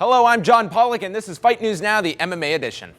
Hello, I'm John Pollock, and this is Fight News Now, the MMA edition.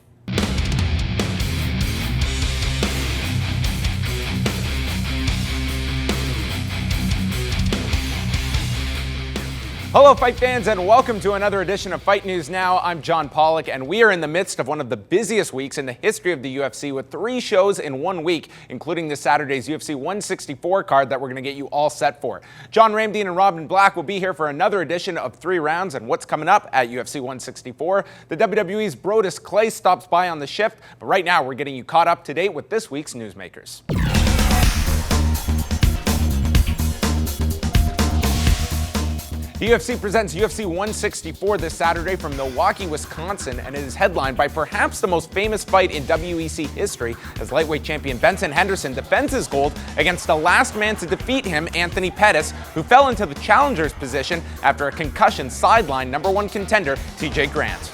Hello, fight fans, and welcome to another edition of Fight News Now. I'm John Pollock, and we are in the midst of one of the busiest weeks in the history of the UFC with 3 shows in 1 week, including this Saturday's UFC 164 card that we're going to get you all set for. John Ramdeen and Robin Black will be here for another edition of 3 rounds and what's coming up at UFC 164. The WWE's Brodus Clay stops by on the shift, but right now we're getting you caught up to date with this week's newsmakers. The UFC presents UFC 164 this Saturday from Milwaukee, Wisconsin, and it is headlined by perhaps the most famous fight in WEC history as lightweight champion Benson Henderson defends his gold against the last man to defeat him, Henderson-Pettis, who fell into the challenger's position after a concussion sidelined #1 contender TJ Grant.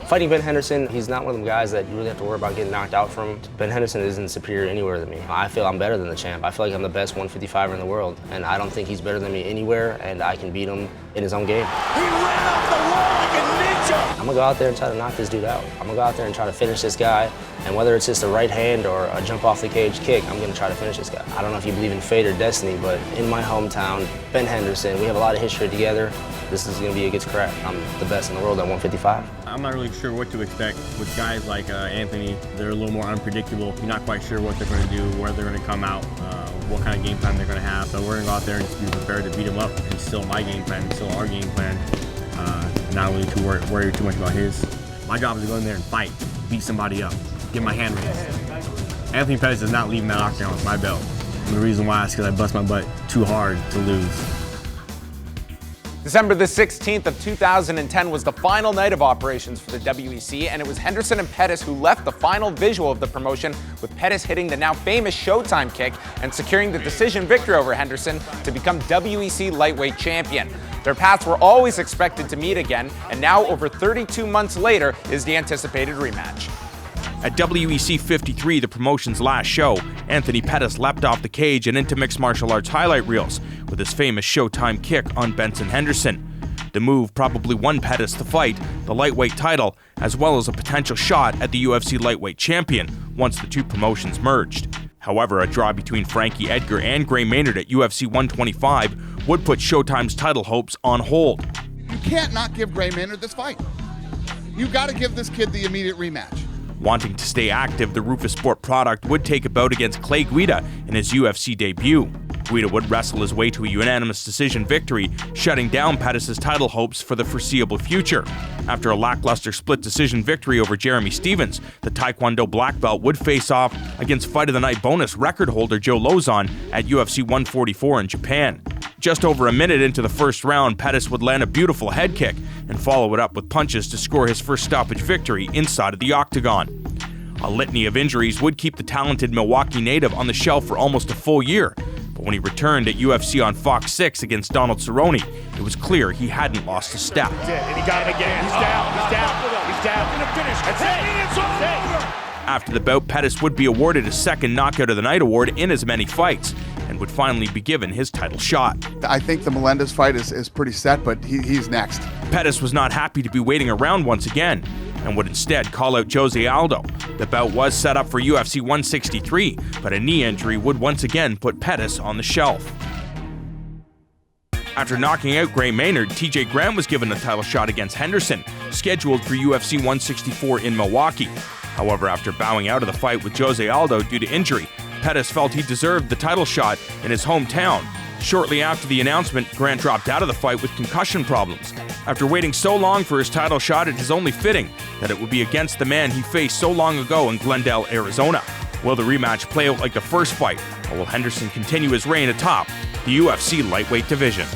Fighting Ben Henderson, he's not one of them guys that you really have to worry about getting knocked out from. Ben Henderson isn't superior anywhere than me. I feel I'm better than the champ. I feel like I'm the best 155er in the world, and I don't think he's better than me anywhere, and I can beat him in his own game. He ran off the wall like a ninja! I'm gonna go out there and try to knock this dude out. I'm gonna go out there and try to finish this guy, and whether it's just a right hand or a jump off the cage kick, I'm gonna try to finish this guy. I don't know if you believe in fate or destiny, but in my hometown, Ben Henderson, we have a lot of history together. This is gonna be a good scrap. I'm the best in the world at 155. I'm not really sure what to expect with guys like Anthony. They're a little more unpredictable. You're not quite sure what they're going to do, where they're going to come out, what kind of game plan they're going to have. So we're going to go out there and just be prepared to beat him up. It's still my game plan, it's still our game plan. Not really to worry too much about his. My job is to go in there and fight, beat somebody up, get my hand raised. Henderson-Pettis does not leave that octagon with my belt. And the reason why is because I bust my butt too hard to lose. December the 16th of 2010 was the final night of operations for the WEC, and it was Henderson and Pettis who left the final visual of the promotion, with Pettis hitting the now famous Showtime kick and securing the decision victory over Henderson to become WEC lightweight champion. Their paths were always expected to meet again, and now over 32 months later is the anticipated rematch. At WEC 53, the promotion's last show, Henderson-Pettis leapt off the cage and into mixed martial arts highlight reels with his famous Showtime kick on Benson Henderson. The move probably won Pettis the fight, the lightweight title, as well as a potential shot at the UFC lightweight champion once the two promotions merged. However, a draw between Frankie Edgar and Gray Maynard at UFC 125 would put Showtime's title hopes on hold. You can't not give Gray Maynard this fight. You got to give this kid the immediate rematch. Wanting to stay active, the Rufus Sport product would take a bout against Clay Guida in his UFC debut. Guida would wrestle his way to a unanimous decision victory, shutting down Pettis' title hopes for the foreseeable future. After a lackluster split decision victory over Jeremy Stevens, the Taekwondo black belt would face off against Fight of the Night bonus record holder Joe Lozon at UFC 144 in Japan. Just over a minute into the first round, Pettis would land a beautiful head kick and follow it up with punches to score his first stoppage victory inside of the octagon. A litany of injuries would keep the talented Milwaukee native on the shelf for almost a full year, but when he returned at UFC on Fox 6 against Donald Cerrone, it was clear he hadn't lost a step. And he got him again. He's down. He's gonna finish. That's it. It's over. After the bout, Pettis would be awarded a second Knockout of the Night award in as many fights, and would finally be given his title shot. I think the Melendez fight is pretty set, but he's next. Pettis was not happy to be waiting around once again, and would instead call out Jose Aldo. The bout was set up for UFC 163, but a knee injury would once again put Pettis on the shelf. After knocking out Gray Maynard, TJ Grant was given a title shot against Henderson, scheduled for UFC 164 in Milwaukee. However, after bowing out of the fight with Jose Aldo due to injury, Pettis felt he deserved the title shot in his hometown. Shortly after the announcement, Grant dropped out of the fight with concussion problems. After waiting so long for his title shot, it is only fitting that it would be against the man he faced so long ago in Glendale, Arizona. Will the rematch play out like the first fight, or will Henderson continue his reign atop the UFC lightweight division?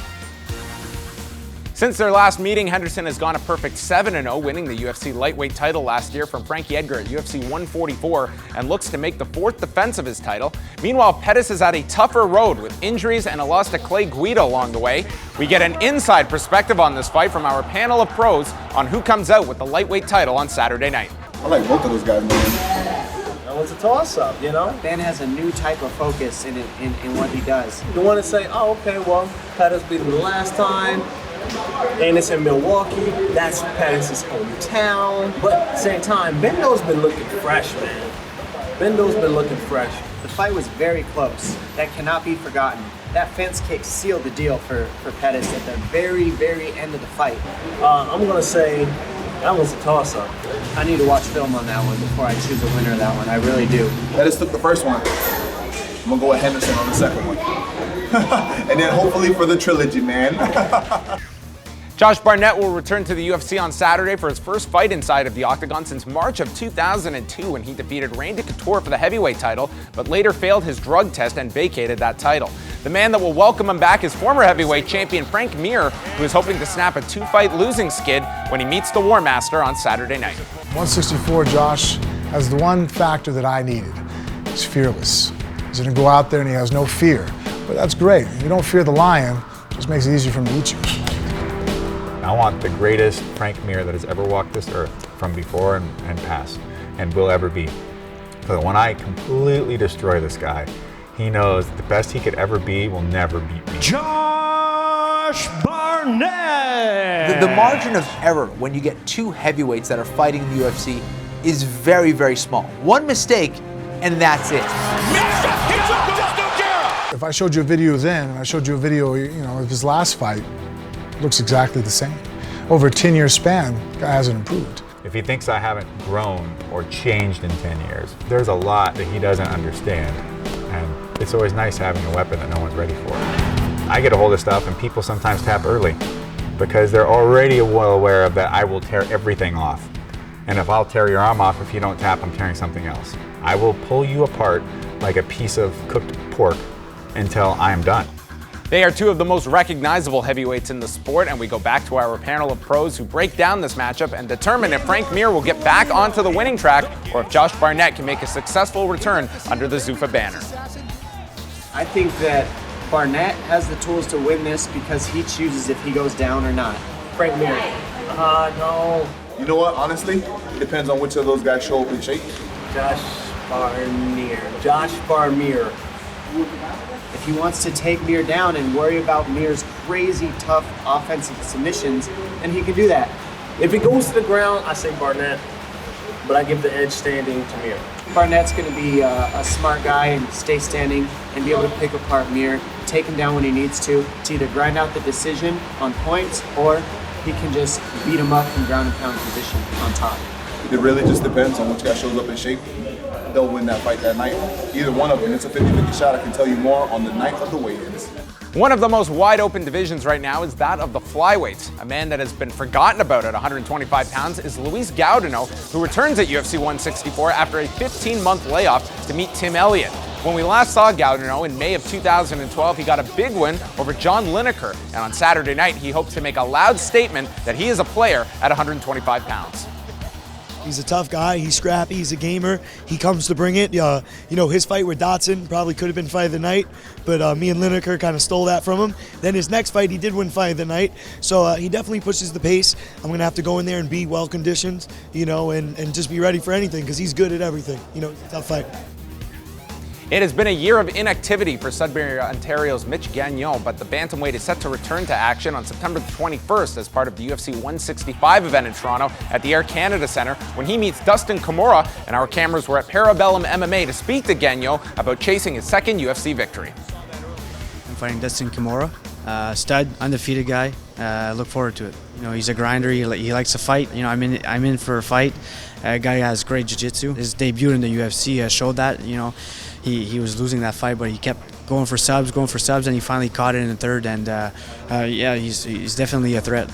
Since their last meeting, Henderson has gone a perfect 7-0, winning the UFC lightweight title last year from Frankie Edgar at UFC 144, and looks to make the 4th defense of his title. Meanwhile, Pettis has had a tougher road with injuries and a loss to Clay Guida along the way. We get an inside perspective on this fight from our panel of pros on who comes out with the lightweight title on Saturday night. I like both of those guys, man. Well, it's a toss-up, you know? Ben has a new type of focus in what he does. You want to say, oh, okay, well, Pettis beat him the last time. Anderson, Milwaukee, that's Pettis' hometown. But at the same time, Bendo's been looking fresh, man. Bendo's been looking fresh. The fight was very close. That cannot be forgotten. That fence kick sealed the deal for Pettis at the very, very end of the fight. I'm going to say that was a toss-up. I need to watch film on that one before I choose a winner of that one. I really do. Pettis took the first one. I'm gonna go with Henderson on the second one. And then hopefully for the trilogy, man. Josh Barnett will return to the UFC on Saturday for his first fight inside of the octagon since March of 2002 when he defeated Randy Couture for the heavyweight title, but later failed his drug test and vacated that title. The man that will welcome him back is former heavyweight champion Frank Mir, who is hoping to snap a 2-fight losing skid when he meets the War Master on Saturday night. 164, Josh has the one factor that I needed. He's fearless. He's gonna go out there and he has no fear. But that's great. You don't fear the lion, it just makes it easier for him to eat you. I want the greatest Frank Mir that has ever walked this earth from before and past and will ever be. So when I completely destroy this guy, he knows the best he could ever be will never beat me. Josh Barnett! The margin of error when you get two heavyweights that are fighting in the UFC is very, very small. One mistake, and that's it. If I showed you a video then, and I showed you a video, of his last fight, it looks exactly the same. Over a 10-year span, the guy hasn't improved. If he thinks I haven't grown or changed in 10 years, there's a lot that he doesn't understand. And it's always nice having a weapon that no one's ready for. I get a hold of stuff and people sometimes tap early because they're already well aware of that I will tear everything off. And if I'll tear your arm off, if you don't tap, I'm tearing something else. I will pull you apart like a piece of cooked pork until I'm done. They are two of the most recognizable heavyweights in the sport, and we go back to our panel of pros who break down this matchup and determine if Frank Mir will get back onto the winning track or if Josh Barnett can make a successful return under the Zuffa banner. I think that Barnett has the tools to win this because he chooses if he goes down or not. Frank Mir. No. You know what, honestly, it depends on which of those guys show up in shape. Josh Barnett. Josh Barnett. If he wants to take Mir down and worry about Mir's crazy tough offensive submissions, then he can do that. If it goes to the ground, I say Barnett, but I give the edge standing to Mir. Barnett's going to be a smart guy and stay standing and be able to pick apart Mir, take him down when he needs to either grind out the decision on points or he can just beat him up in ground and pound position on top. It really just depends on which guy shows up in shape. They'll win that fight that night. Either one of them. It's a 50-50 shot. I can tell you more on the night of the weigh-ins. One of the most wide open divisions right now is that of the flyweights. A man that has been forgotten about at 125 pounds is Luis Gaudino, who returns at UFC 164 after a 15-month layoff to meet Tim Elliott. When we last saw Gaudino in May of 2012, he got a big win over John Lineker. And on Saturday night, he hopes to make a loud statement that he is a player at 125 pounds. He's a tough guy, he's scrappy, he's a gamer, he comes to bring it. His fight with Dotson probably could have been fight of the night, but me and Lineker kind of stole that from him. Then his next fight, he did win fight of the night, so he definitely pushes the pace. I'm going to have to go in there and be well conditioned, and just be ready for anything because he's good at everything. Tough fight. It has been a year of inactivity for Sudbury, Ontario's Mitch Gagnon, but the bantamweight is set to return to action on September 21st as part of the UFC 165 event in Toronto at the Air Canada Centre when he meets Dustin Kimura, and our cameras were at Parabellum MMA to speak to Gagnon about chasing his second UFC victory. I'm fighting Dustin Kimura, stud, undefeated guy. Look forward to it. He's a grinder. He likes to fight. I'm in for a fight. A guy has great jiu-jitsu. His debut in the UFC showed that. He was losing that fight, but he kept going for subs, and he finally caught it in the third. And he's definitely a threat.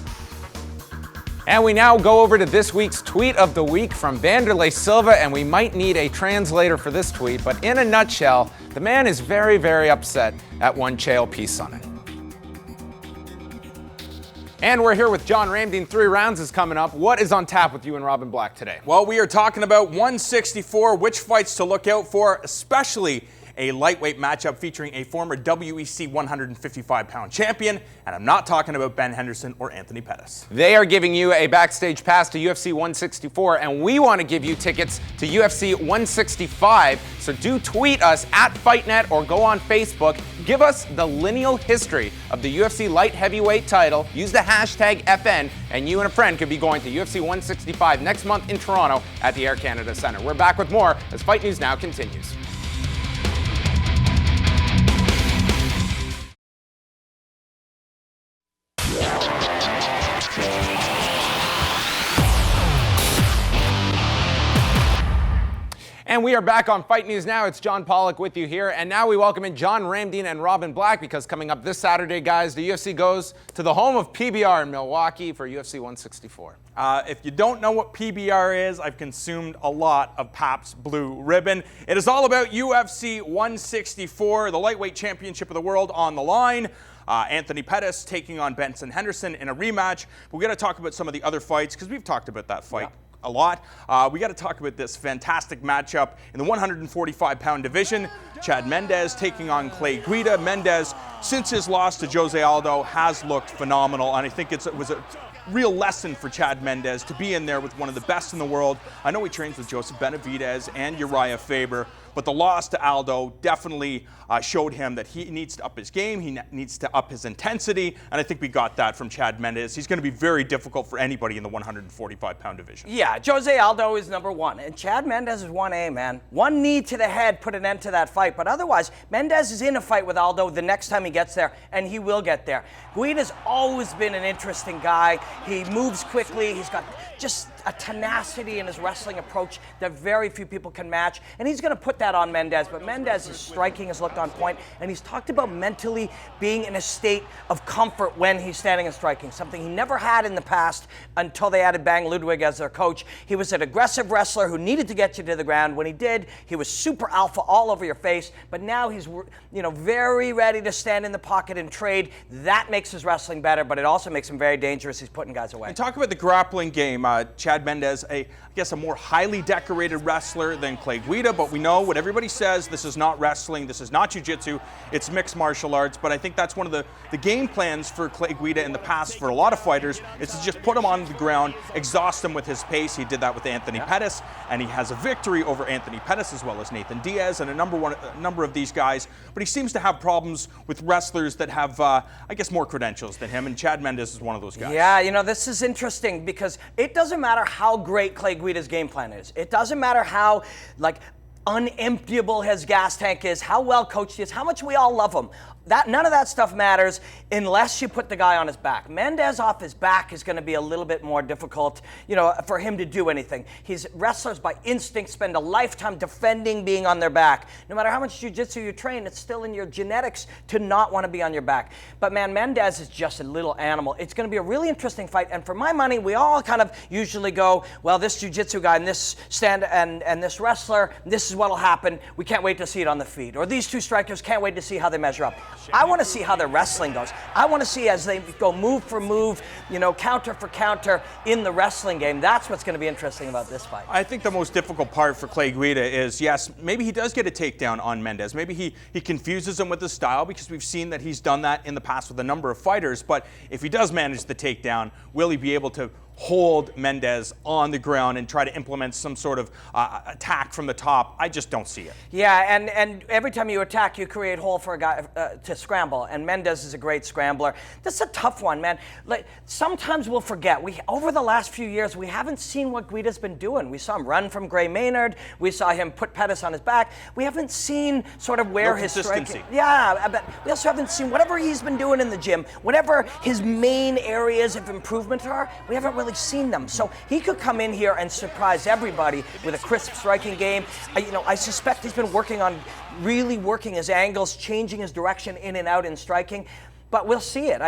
And we now go over to this week's tweet of the week from Vanderlei Silva, and we might need a translator for this tweet, but in a nutshell, the man is very, very upset at one Chael Sonnen. And we're here with John Ramdeen. 3 rounds is coming up. What is on tap with you and Robin Black today? Well, we are talking about 164, which fights to look out for, especially a lightweight matchup featuring a former WEC 155-pound champion, and I'm not talking about Ben Henderson or Anthony Pettis. They are giving you a backstage pass to UFC 164, and we want to give you tickets to UFC 165, so do tweet us at FightNet or go on Facebook. Give us the lineal history of the UFC light heavyweight title. Use the hashtag FN, and you and a friend could be going to UFC 165 next month in Toronto at the Air Canada Centre. We're back with more as Fight News Now continues. And we are back on Fight News Now. It's John Pollock with you here. And now we welcome in John Ramdeen and Robin Black, because coming up this Saturday, guys, the UFC goes to the home of PBR in Milwaukee for UFC 164. If you don't know what PBR is, I've consumed a lot of Pabst Blue Ribbon. It is all about UFC 164, the lightweight championship of the world on the line. Henderson-Pettis taking on Benson Henderson in a rematch. We're going to talk about some of the other fights, because we've talked about that fight. Yeah. A lot. We got to talk about this fantastic matchup in the 145-pound division. Chad Mendes taking on Clay Guida. Mendes, since his loss to Jose Aldo, has looked phenomenal, and I think it was a real lesson for Chad Mendes to be in there with one of the best in the world. I know he trains with Joseph Benavidez and Uriah Faber, but the loss to Aldo definitely showed him that he needs to up his game, he needs to up his intensity, and I think we got that from Chad Mendes. He's going to be very difficult for anybody in the 145-pound division. Yeah, Jose Aldo is number one, and Chad Mendes is 1A, man. One knee to the head put an end to that fight, but otherwise, Mendes is in a fight with Aldo the next time he gets there, and he will get there. Guida's always been an interesting guy. He moves quickly, he's got just a tenacity in his wrestling approach that very few people can match, and he's going to put that on Mendes, but Mendes' striking has looked on point, and he's talked about mentally being in a state of comfort when he's standing and striking, something he never had in the past until they added Bang Ludwig as their coach. He was an aggressive wrestler who needed to get you to the ground. When he did, he was super alpha all over your face, but now he's very ready to stand in the pocket and trade. That makes his wrestling better, but it also makes him very dangerous. He's putting guys away. And talk about the grappling game. Chad Mendes, I guess a more highly decorated wrestler than Clay Guida, but we know what everybody says, this is not wrestling, this is not jiu-jitsu, it's mixed martial arts, but I think that's one of the game plans for Clay Guida in the past for a lot of fighters, is to just put him on the ground, exhaust him with his pace. He did that with Henderson-Pettis, and he has a victory over Henderson-Pettis as well as Nathan Diaz and a number of these guys, but he seems to have problems with wrestlers that have, I guess, more credentials than him, and Chad Mendes is one of those guys. Yeah, this is interesting, because it doesn't matter how great Clay Guida's game plan is. It doesn't matter how, unemptiable his gas tank is, how well coached he is, how much we all love him. None of that stuff matters unless you put the guy on his back. Mendes off his back is going to be a little bit more difficult, for him to do anything. Wrestlers by instinct spend a lifetime defending being on their back. No matter how much jiu-jitsu you train, it's still in your genetics to not want to be on your back. But man, Mendes is just a little animal. It's going to be a really interesting fight, and for my money, we all kind of usually go, well, this jiu-jitsu guy and this and this wrestler, this is what'll happen. We can't wait to see it on the feed. Or these two strikers, can't wait to see how they measure up. I want to see how their wrestling goes. I want to see as they go move for move, counter for counter in the wrestling game. That's what's going to be interesting about this fight. I think the most difficult part for Clay Guida is, yes, maybe he does get a takedown on Mendes. Maybe he confuses him with his style, because we've seen that he's done that in the past with a number of fighters. But if he does manage the takedown, will he be able to hold Mendes on the ground and try to implement some sort of attack from the top? I just don't see it. Yeah, and every time you attack, you create hole for a guy to scramble, and Mendes is a great scrambler. This is a tough one, man. Sometimes we'll forget. Over the last few years, we haven't seen what Guida's been doing. We saw him run from Gray Maynard. We saw him put Pettis on his back. We haven't seen sort of where his striking. Yeah, but we also haven't seen whatever he's been doing in the gym, whatever his main areas of improvement are. We haven't really seen them. So he could come in here and surprise everybody with a crisp striking game. I suspect he's been really working his angles, changing his direction in and out in striking. But we'll see it.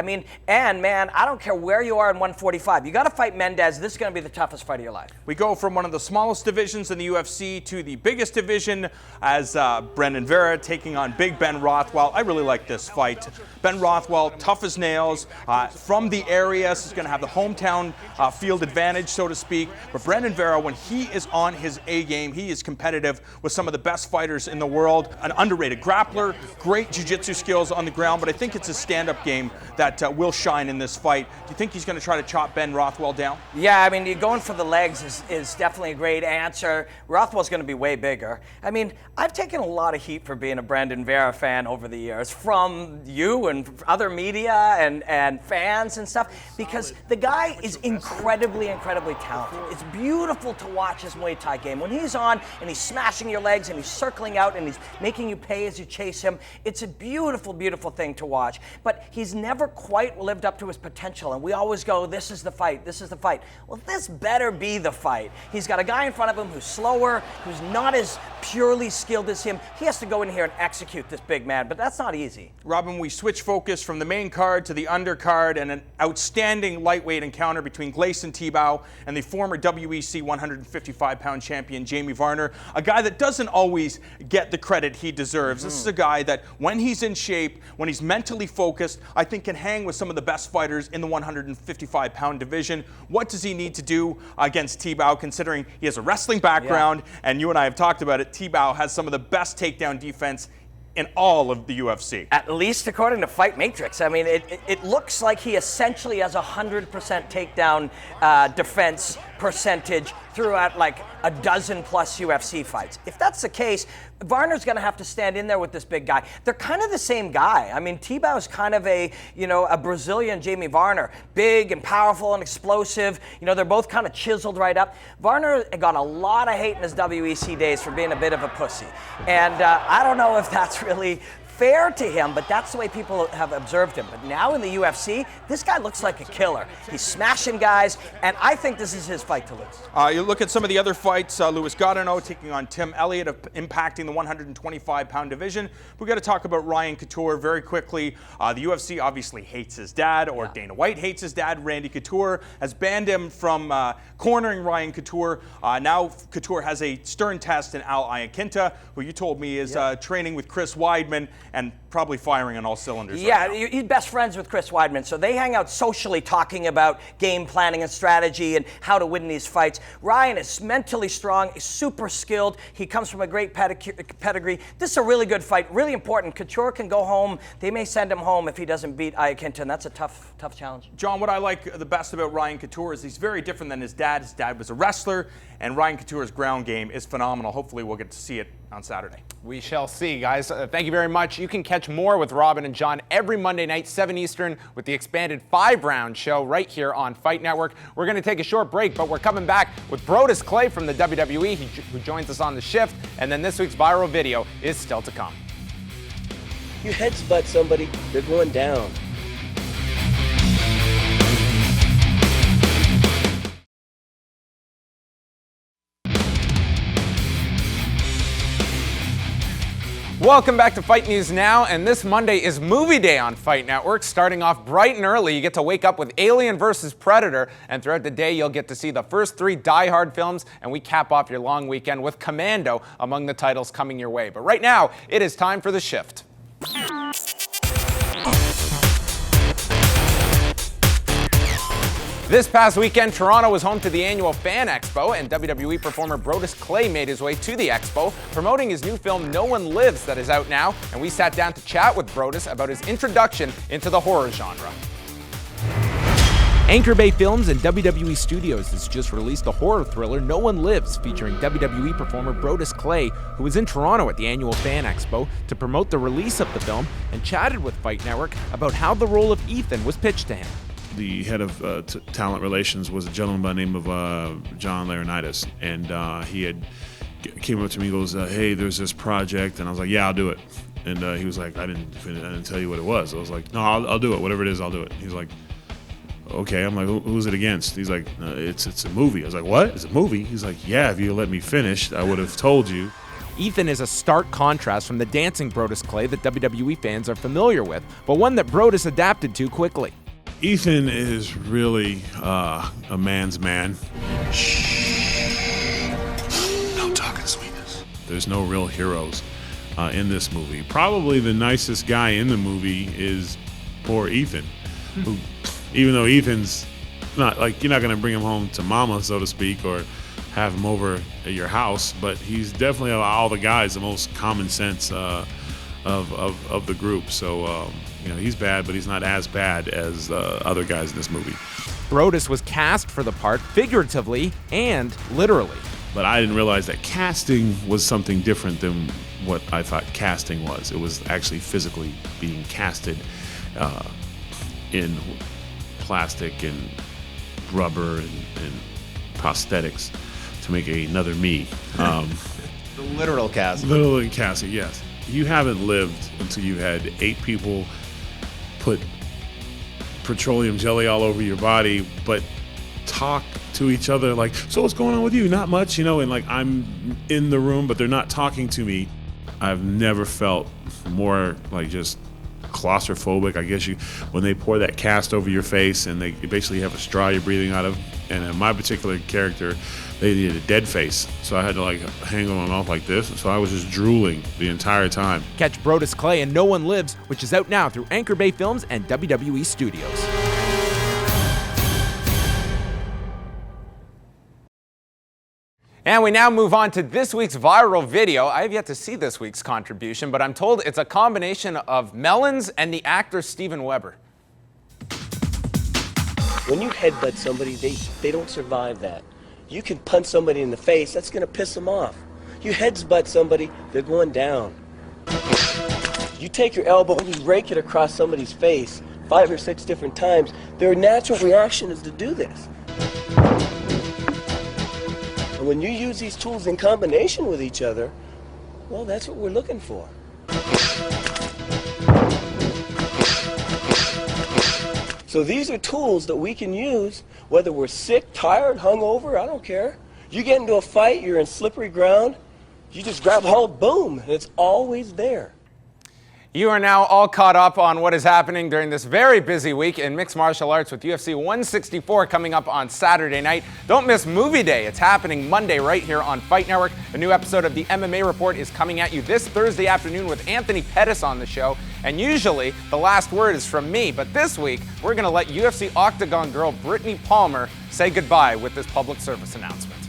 And man, I don't care where you are in 145. You got to fight Mendes. This is going to be the toughest fight of your life. We go from one of the smallest divisions in the UFC to the biggest division as Brandon Vera taking on Big Ben Rothwell. I really like this fight. Ben Rothwell, tough as nails, from the area, so he's going to have the hometown field advantage, so to speak. But Brandon Vera, when he is on his A game, he is competitive with some of the best fighters in the world. An underrated grappler, great jiu-jitsu skills on the ground, but I think it's his stand-up stand-up game that will shine in this fight. Do you think he's going to try to chop Ben Rothwell down? Yeah, I mean, going for the legs is definitely a great answer. Rothwell's going to be way bigger. I mean, I've taken a lot of heat for being a Brandon Vera fan over the years, from you and other media and fans and stuff, because the guy is incredibly talented. It's beautiful to watch his Muay Thai game. When he's on and he's smashing your legs and he's circling out and he's making you pay as you chase him, it's a beautiful thing to watch. But he's never quite lived up to his potential, and we always go, this is the fight, this is the fight. Well, this better be the fight. He's got a guy in front of him who's slower, who's not as purely skilled as him. He has to go in here and execute this big man, but that's not easy. Robin, we switch focus from the main card to the undercard, and an outstanding lightweight encounter between Gleison Tibau and the former WEC 155-pound champion Jamie Varner, a guy that doesn't always get the credit he deserves. This is a guy that, when he's in shape, when he's mentally focused, I think can hang with some of the best fighters in the 155-pound division. What does he need to do against Tibau, considering he has a wrestling background, and you and I have talked about it, Tibau has some of the best takedown defense in all of the UFC. At least according to Fight Matrix. I mean, it looks like he essentially has 100% takedown defense percentage throughout like a dozen plus UFC fights. If that's the case, Varner's gonna have to stand in there with this big guy. They're kind of the same guy. I mean, Tibau's kind of a Brazilian Jamie Varner, big and powerful and explosive. They're both kind of chiseled right up. Varner got a lot of hate in his WEC days for being a bit of a pussy. And I don't know if that's really fair to him, but that's the way people have observed him. But now in the UFC, this guy looks like a killer. He's smashing guys, and I think this is his fight to lose. You look at some of the other fights, Louis Gaudinot taking on Tim Elliott, impacting the 125-pound division. We've got to talk about Ryan Couture very quickly. The UFC obviously hates his dad, or Dana White hates his dad. Randy Couture has banned him from cornering Ryan Couture. Now Couture has a stern test in Al Iaquinta, who you told me is training with Chris Weidman and probably firing on all cylinders. Yeah, right now. He's best friends with Chris Weidman, so they hang out socially talking about game planning and strategy and how to win these fights. Ryan is mentally strong, he's super skilled, he comes from a great pedigree. This is a really good fight, really important. Couture can go home. They may send him home if he doesn't beat Iaquinta, and that's a tough challenge. John, what I like the best about Ryan Couture is he's very different than his dad. His dad was a wrestler, and Ryan Couture's ground game is phenomenal. Hopefully we'll get to see it on Saturday. We shall see, guys. Thank you very much. You can catch more with Robin and John every Monday night, 7 Eastern, with the expanded 5-round show right here on Fight Network. We're going to take a short break, but we're coming back with Brodus Clay from the WWE, who joins us on the shift, and then this week's viral video is still to come. You headbutt somebody, they're going down. Welcome back to Fight News Now, and this Monday is movie day on Fight Network. Starting off bright and early, you get to wake up with Alien vs. Predator, and throughout the day you'll get to see the first 3 Die Hard films, and we cap off your long weekend with Commando among the titles coming your way. But right now, it is time for the shift. This past weekend, Toronto was home to the annual Fan Expo, and WWE performer Brodus Clay made his way to the expo, promoting his new film No One Lives that is out now, and we sat down to chat with Brodus about his introduction into the horror genre. Anchor Bay Films and WWE Studios has just released the horror thriller No One Lives, featuring WWE performer Brodus Clay, who was in Toronto at the annual Fan Expo to promote the release of the film, and chatted with Fight Network about how the role of Ethan was pitched to him. The head of talent relations was a gentleman by the name of John Laurinaitis, and he came up to me and goes, hey, there's this project, and I was like, yeah, I'll do it. And he was like, I didn't tell you what it was. I was like, no, I'll do it. Whatever it is, I'll do it. He's like, okay. I'm like, who's it against? He's like, it's a movie. I was like, what? It's a movie? He's like, yeah, if you let me finish, I would have told you. Ethan is a stark contrast from the dancing Brodus Clay that WWE fans are familiar with, but one that Brodus adapted to quickly. Ethan is really a man's man. Shh. No talking sweetness. There's no real heroes in this movie. Probably the nicest guy in the movie is poor Ethan, who, even though Ethan's not like, you're not going to bring him home to mama, so to speak, or have him over at your house, but he's definitely, of all the guys, the most common sense of the group. So You know, he's bad, but he's not as bad as other guys in this movie. Brodus was cast for the part figuratively and literally. But I didn't realize that casting was something different than what I thought casting was. It was actually physically being casted in plastic and rubber and prosthetics to make another me. The literal casting. Literal casting, yes. You haven't lived until you had 8 people put petroleum jelly all over your body, but talk to each other like, so what's going on with you? Not much, you know, and like I'm in the room, but they're not talking to me. I've never felt more like just claustrophobic, I guess when they pour that cast over your face and they basically have a straw you're breathing out of. And in my particular character, they did a dead face. So I had to like hang on my mouth like this. So I was just drooling the entire time. Catch Brodus Clay in No One Lives, which is out now through Anchor Bay Films and WWE Studios. And we now move on to this week's viral video. I have yet to see this week's contribution, but I'm told it's a combination of melons and the actor Steven Weber. When you headbutt somebody, they don't survive that. You can punch somebody in the face, that's gonna piss them off. You headbutt somebody, they're going down. You take your elbow and you rake it across somebody's face 5 or 6 different times, their natural reaction is to do this. And when you use these tools in combination with each other, well, that's what we're looking for. So these are tools that we can use whether we're sick, tired, hungover, I don't care. You get into a fight, you're in slippery ground, you just grab hold, boom, and it's always there. You are now all caught up on what is happening during this very busy week in mixed martial arts with UFC 164 coming up on Saturday night. Don't miss Movie Day. It's happening Monday right here on Fight Network. A new episode of the MMA Report is coming at you this Thursday afternoon with Henderson-Pettis on the show. And usually the last word is from me, but this week we're going to let UFC Octagon girl Brittney Palmer say goodbye with this public service announcement.